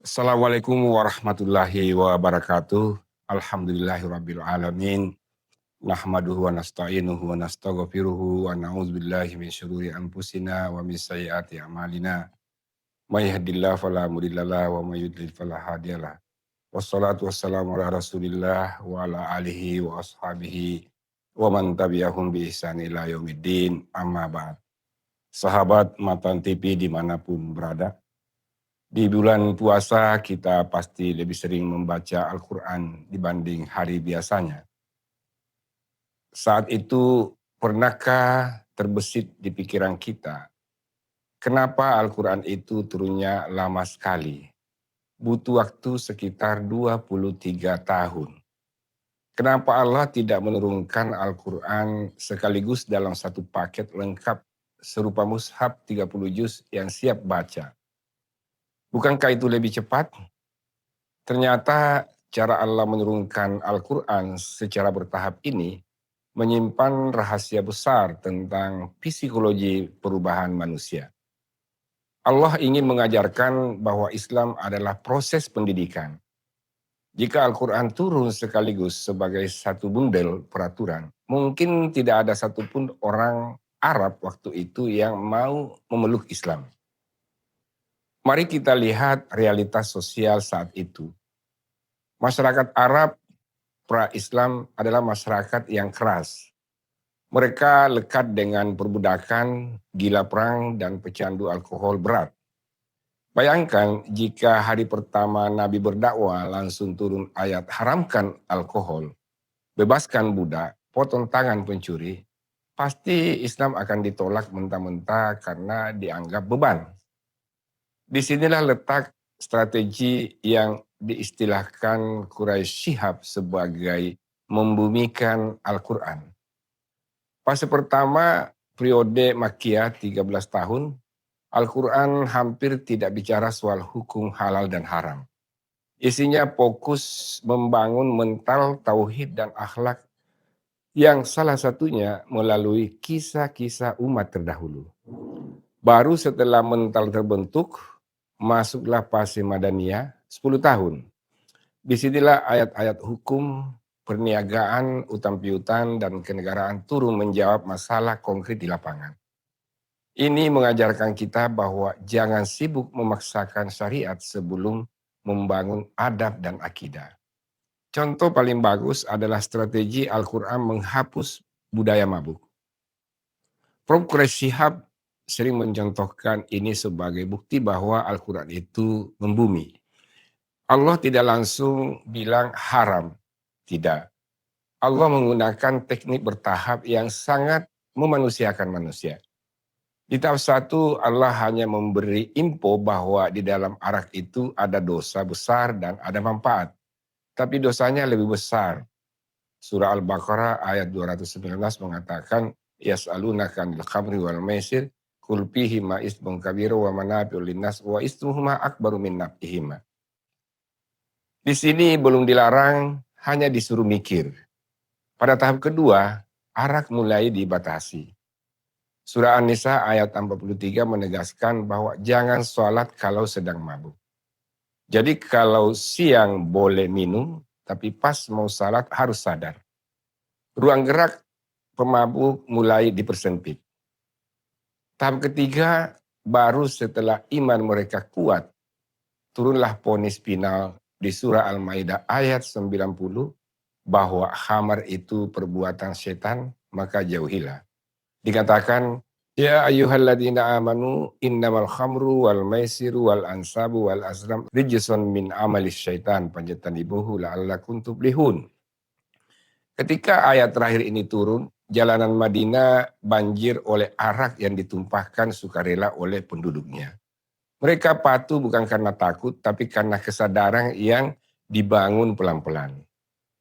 Assalamualaikum warahmatullahi wabarakatuh. Alhamdulillahirabbil alamin. Nahmaduhu wa nasta'inuhu wa nastaghfiruhu wa na'udzubillahi min syururi anfusina wa min sayyiati a'malina. May yahdihillahu fala mudhillalah wa may yudlil fala hadiyalah. Wassalatu wassalamu ala Rasulillah wa ala alihi wa ashabihi wa man tabi'ahum bi ihsan ila yaumiddin. Amma ba'd. Sahabat Matan TV dimanapun berada, di bulan puasa kita pasti lebih sering membaca Al-Quran dibanding hari biasanya. Saat itu pernahkah terbesit di pikiran kita, kenapa Al-Quran itu turunnya lama sekali? Butuh waktu sekitar 23 tahun. Kenapa Allah tidak menurunkan Al-Quran sekaligus dalam satu paket lengkap serupa mushaf 30 juz yang siap baca? Bukankah itu lebih cepat? Ternyata cara Allah menurunkan Al-Quran secara bertahap ini menyimpan rahasia besar tentang psikologi perubahan manusia. Allah ingin mengajarkan bahwa Islam adalah proses pendidikan. Jika Al-Quran turun sekaligus sebagai satu bundel peraturan, mungkin tidak ada satupun orang Arab waktu itu yang mau memeluk Islam. Mari kita lihat realitas sosial saat itu. Masyarakat Arab pra-Islam adalah masyarakat yang keras. Mereka lekat dengan perbudakan, gila perang, dan pecandu alkohol berat. Bayangkan jika hari pertama Nabi berdakwah langsung turun ayat haramkan alkohol, bebaskan budak, potong tangan pencuri, pasti Islam akan ditolak mentah-mentah karena dianggap beban. Disinilah letak strategi yang diistilahkan Quraisy Shihab sebagai membumikan Al-Quran. Fase pertama periode Makkiyah 13 tahun, Al-Quran hampir tidak bicara soal hukum halal dan haram. Isinya fokus membangun mental tauhid dan akhlak yang salah satunya melalui kisah-kisah umat terdahulu. Baru setelah mental terbentuk, masuklah fase Madaniyah 10 tahun. Disinilah ayat-ayat hukum, perniagaan, utang piutang, dan kenegaraan turun menjawab masalah konkret di lapangan. Ini mengajarkan kita bahwa jangan sibuk memaksakan syariat sebelum membangun adab dan akidah. Contoh paling bagus adalah strategi Al-Quran menghapus budaya mabuk. Prof. Quraisy Shihab sering mencontohkan ini sebagai bukti bahwa Al-Quran itu membumi. Allah tidak langsung bilang haram, tidak. Allah menggunakan teknik bertahap yang sangat memanusiakan manusia. Di tahap 1, Allah hanya memberi info bahwa di dalam arak itu ada dosa besar dan ada manfaat. Tapi dosanya lebih besar. Surah Al-Baqarah ayat 219 mengatakan, Yas'alunaka 'anil khamri wal maisir, qul fihima ismun kabiru wa manafi'u linnas wa ismuhuma akbaru min naf'ihima. Di sini belum dilarang, hanya disuruh mikir. Pada tahap kedua, arak mulai dibatasi. Surah An-Nisa ayat 43 menegaskan bahwa jangan sholat kalau sedang mabuk. Jadi kalau siang boleh minum, tapi pas mau sholat harus sadar. Ruang gerak pemabuk mulai dipersempit. Tahap ketiga, baru setelah iman mereka kuat, turunlah vonis final di surah Al-Maidah ayat 90 bahwa khamar itu perbuatan setan, maka jauhilah. Dikatakan, ya ayyuhalladzina amanu innamal khamru wal maisiru wal ansabu wal azlam rijsun min amalis syaitan fajtanibuhu la'allakum tuflihun. Ketika ayat terakhir ini turun, jalanan Madinah banjir oleh arak yang ditumpahkan sukarela oleh penduduknya. Mereka patuh bukan karena takut, tapi karena kesadaran yang dibangun pelan-pelan.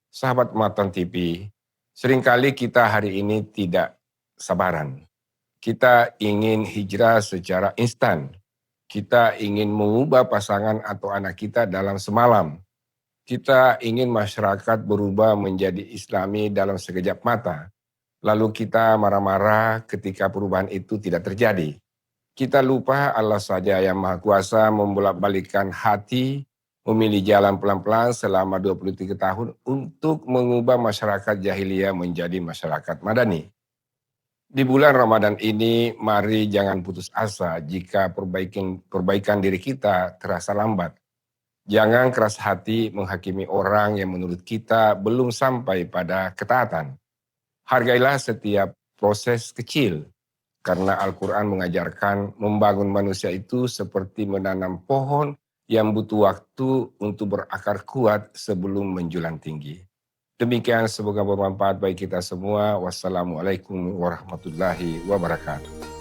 Sahabat Matan TV, seringkali kita hari ini tidak sabaran. Kita ingin hijrah secara instan. Kita ingin mengubah pasangan atau anak kita dalam semalam. Kita ingin masyarakat berubah menjadi Islami dalam sekejap mata. Lalu kita marah-marah ketika perubahan itu tidak terjadi. Kita lupa Allah saja yang Maha Kuasa membolak-balikkan hati, memilih jalan pelan-pelan selama 23 tahun untuk mengubah masyarakat jahiliyah menjadi masyarakat madani. Di bulan Ramadan ini, mari jangan putus asa jika perbaikan diri kita terasa lambat. Jangan keras hati menghakimi orang yang menurut kita belum sampai pada ketaatan. Hargailah setiap proses kecil, karena Al-Quran mengajarkan membangun manusia itu seperti menanam pohon yang butuh waktu untuk berakar kuat sebelum menjulang tinggi. Demikian, semoga bermanfaat bagi kita semua. Wassalamualaikum warahmatullahi wabarakatuh.